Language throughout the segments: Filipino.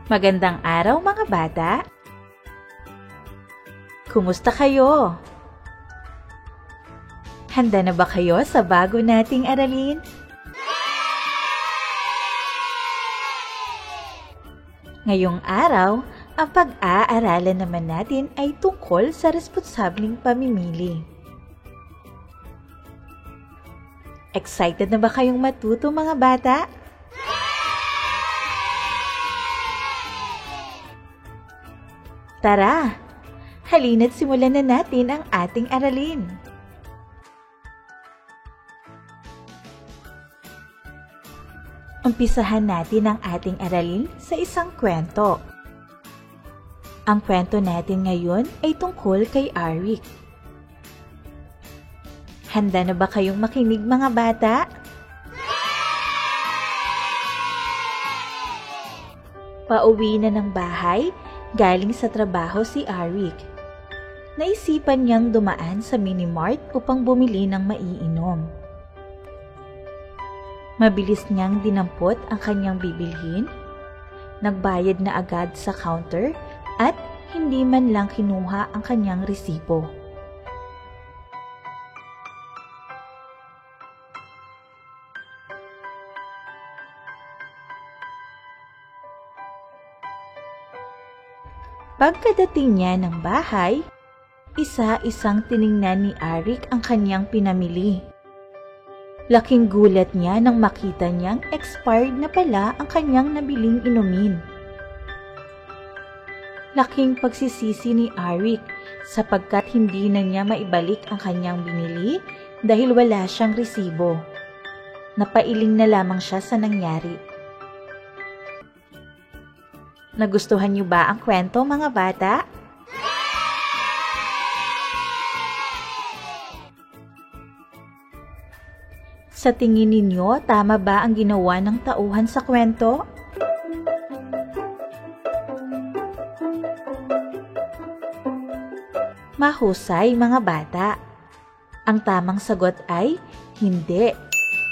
Magandang araw mga bata! Kumusta kayo? Handa na ba kayo sa bago nating aralin? Ngayong araw, ang pag-aaralan naman natin ay tungkol sa responsableng pamimili. Excited na ba kayong matuto mga bata? Tara, halina't simulan na natin ang ating aralin. Umpisahan natin ang ating aralin sa isang kwento. Ang kwento natin ngayon ay tungkol kay Arik. Handa na ba kayong makinig mga bata? Pauwi na ng bahay, galing sa trabaho si Arik. Naisipan niyang dumaan sa mini-mart upang bumili ng maiinom. Mabilis niyang dinampot ang kanyang bibilhin, nagbayad na agad sa counter at hindi man lang kinuha ang kanyang resibo. Pagkadating niya ng bahay, isa-isang tiningnan ni Arik ang kanyang pinamili. Laking gulat niya nang makita niyang expired na pala ang kanyang nabiling inumin. Laking pagsisisi ni Arik sapagkat hindi na niya maibalik ang kanyang binili dahil wala siyang resibo. Napailing na lamang siya sa nangyari. Nagustuhan niyo ba ang kwento mga bata? Sa tingin ninyo, tama ba ang ginawa ng tauhan sa kwento? Mahusay mga bata. Ang tamang sagot ay hindi,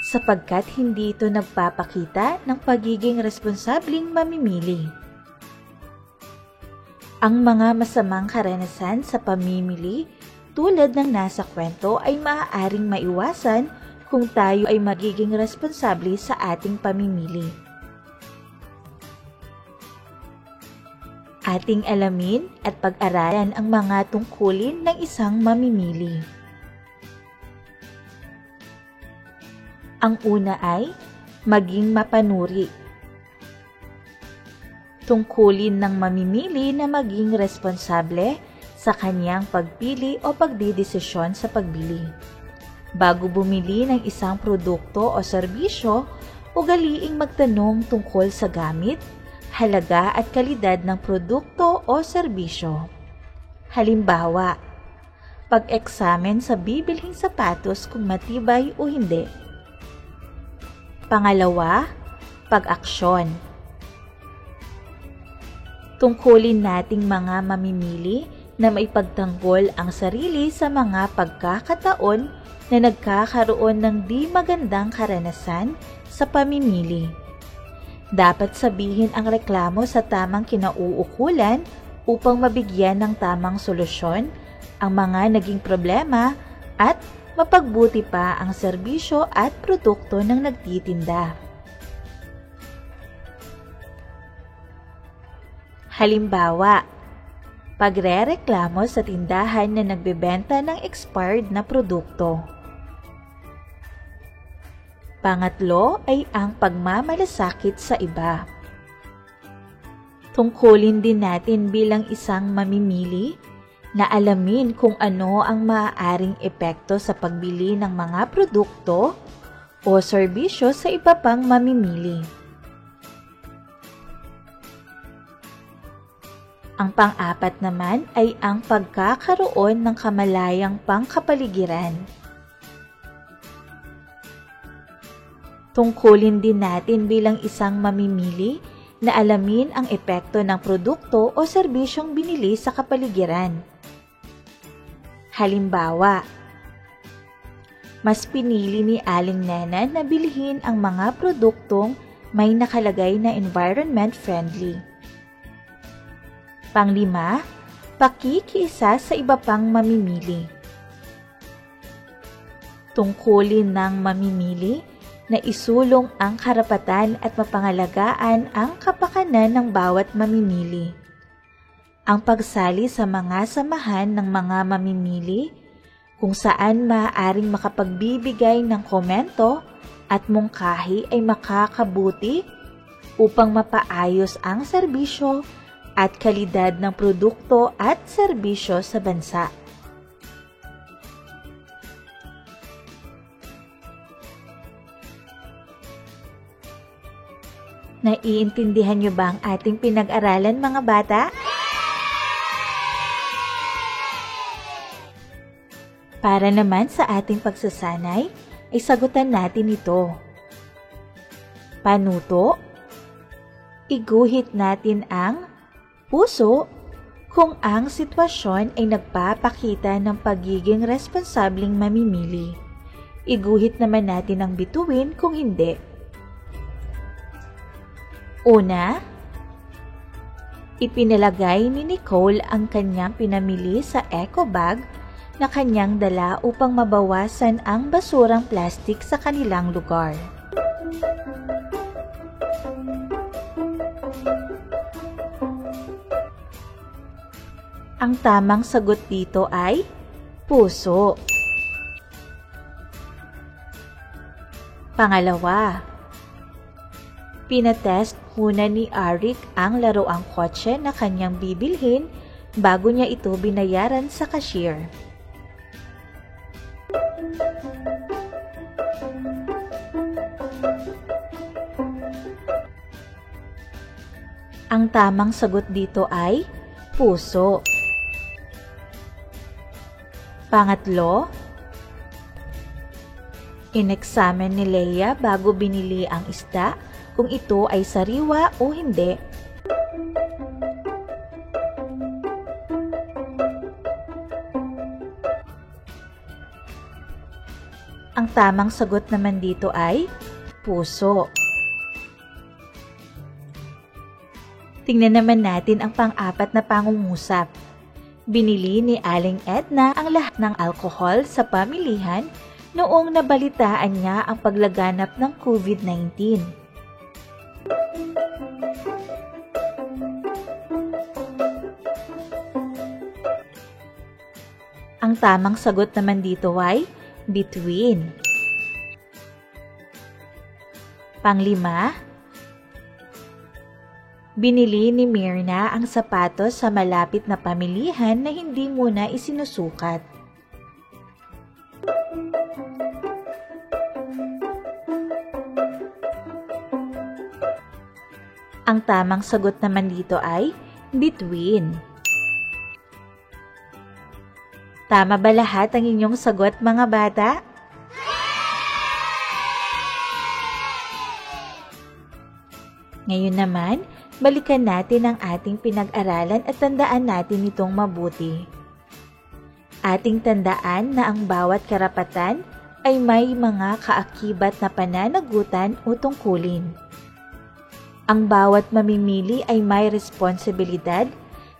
sapagkat hindi ito nagpapakita ng pagiging responsableng mamimili. Ang mga masamang karanasan sa pamimili tulad ng nasa kwento ay maaaring maiwasan kung tayo ay magiging responsable sa ating pamimili. Ating alamin at pag-aralan ang mga tungkulin ng isang mamimili. Ang una ay maging mapanuri. Tungkulin ng mamimili na maging responsable sa kanyang pagpili o pagdidesisyon sa pagbili. Bago bumili ng isang produkto o serbisyo, ugaliing magtanong tungkol sa gamit, halaga at kalidad ng produkto o serbisyo. Halimbawa, pag-eksamen sa bibilhing sapatos kung matibay o hindi. Pangalawa, pag-aksyon. Tungkulin nating mga mamimili na maipagtanggol ang sarili sa mga pagkakataon na nagkakaroon ng di magandang karanasan sa pamimili. Dapat sabihin ang reklamo sa tamang kinauukulan upang mabigyan ng tamang solusyon ang mga naging problema at mapagbuti pa ang serbisyo at produkto ng nagtitinda. Halimbawa, pagrereklamo sa tindahan na nagbebenta ng expired na produkto. Pangatlo ay ang pagmamalasakit sa iba. Tungkulin din natin bilang isang mamimili na alamin kung ano ang maaaring epekto sa pagbili ng mga produkto o serbisyo sa iba pang mamimili. Ang pang-apat naman ay ang pagkakaroon ng kamalayang pangkapaligiran. Tungkulin din natin bilang isang mamimili na alamin ang epekto ng produkto o serbisyong binili sa kapaligiran. Halimbawa, mas pinili ni Aling Nena na bilhin ang mga produktong may nakalagay na environment friendly. Panglima, pakikiisa sa iba pang mamimili. Tungkulin ng mamimili na isulong ang karapatan at mapangalagaan ang kapakanan ng bawat mamimili. Ang pagsali sa mga samahan ng mga mamimili kung saan maaaring makapagbibigay ng komento at mungkahi ay makakabuti upang mapaayos ang serbisyo at kalidad ng produkto at serbisyo sa bansa. Naiintindihan niyo ba ang ating pinag-aralan, mga bata? Para naman sa ating pagsasanay, ay sagutan natin ito. Panuto, iguhit natin ang puso kung ang sitwasyon ay nagpapakita ng pagiging responsableng mamimili. Iguhit naman natin ang bituin kung hindi. Una, ipinalagay ni Nicole ang kanyang pinamili sa eco bag na kanyang dala upang mabawasan ang basurang plastik sa kanilang lugar. Ang tamang sagot dito ay puso. Pangalawa, pinatest muna ni Arik ang laruang kotse na kanyang bibilhin bago niya ito binayaran sa cashier. Ang tamang sagot dito ay puso. Pangatlo, ineksamen ni Leia bago binili ang isda kung ito ay sariwa o hindi. Ang tamang sagot naman dito ay puso. Tingnan naman natin ang pang-apat na pangungusap. Binili ni Aling Edna ang lahat ng alkohol sa pamilihan noong nabalitaan niya ang paglaganap ng COVID-19. Ang tamang sagot naman dito ay between. Panglima, binili ni Myrna ang sapatos sa malapit na pamilihan na hindi muna isinusukat. Ang tamang sagot naman dito ay between. Tama ba lahat ang inyong sagot, mga bata? Ngayon naman, balikan natin ang ating pinag-aralan at tandaan natin itong mabuti. Ating tandaan na ang bawat karapatan ay may mga kaakibat na pananagutan o tungkulin. Ang bawat mamimili ay may responsibilidad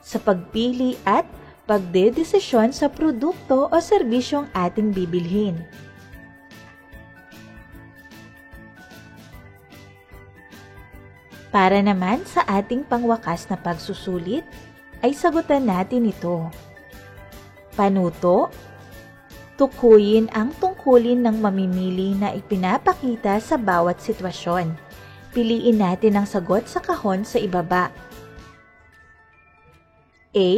sa pagpili at pagdedesisyon sa produkto o serbisyong ating bibilhin. Para naman sa ating pangwakas na pagsusulit, ay sagutan natin ito. Panuto, tukuyin ang tungkulin ng mamimili na ipinapakita sa bawat sitwasyon. Piliin natin ang sagot sa kahon sa ibaba. A.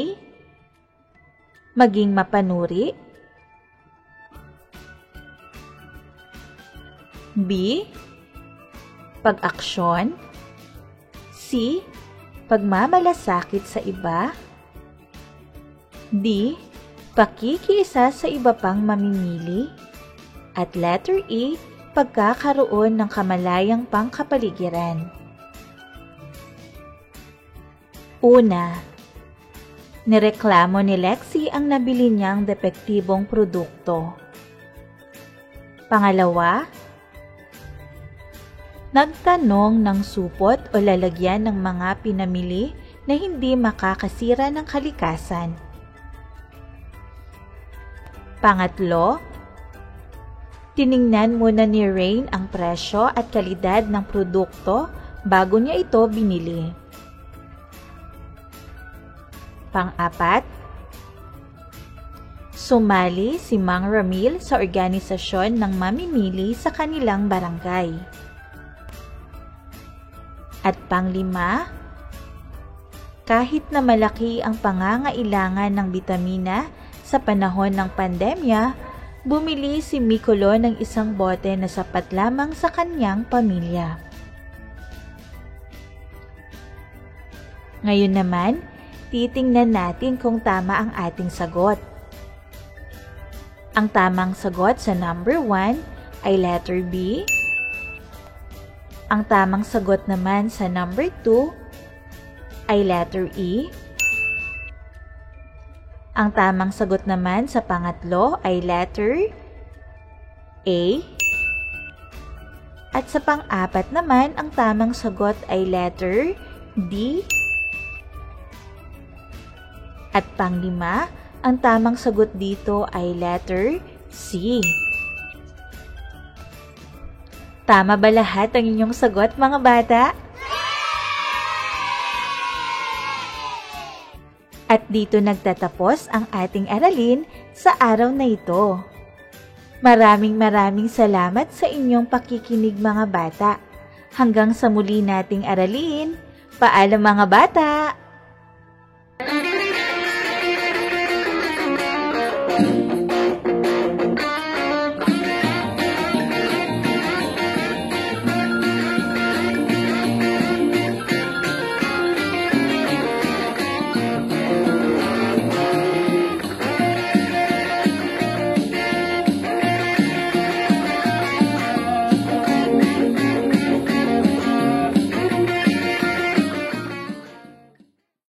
Maging mapanuri. B. Pag-aksyon. C. Pagmamalasakit sa iba. D. Pakikiisa sa iba pang mamimili. At letter E. Pagkakaroon ng kamalayang pangkapaligiran. Una, nireklamo ni Lexi ang nabili niyang depektibong produkto. Pangalawa, nagtanong ng supot o lalagyan ng mga pinamili na hindi makakasira ng kalikasan. Pangatlo, tiningnan muna ni Rain ang presyo at kalidad ng produkto bago niya ito binili. Pang-apat, sumali si Mang Ramil sa organisasyon ng mamimili sa kanilang barangay. At pang-lima, kahit na malaki ang pangangailangan ng bitamina sa panahon ng pandemya, bumili si Mikolo ng isang bote na sapat lamang sa kanyang pamilya. Ngayon naman, titingnan natin kung tama ang ating sagot. Ang tamang sagot sa number 1 ay letter B. Ang tamang sagot naman sa number 2 ay letter E. Ang tamang sagot naman sa pangatlo ay letter A. At sa pang-apat naman, ang tamang sagot ay letter D. At pang-lima, ang tamang sagot dito ay letter C. Tama ba lahat ang inyong sagot, mga bata? At dito nagtatapos ang ating aralin sa araw na ito. Maraming salamat sa inyong pakikinig, mga bata. Hanggang sa muli nating aralin. Paalam, mga bata!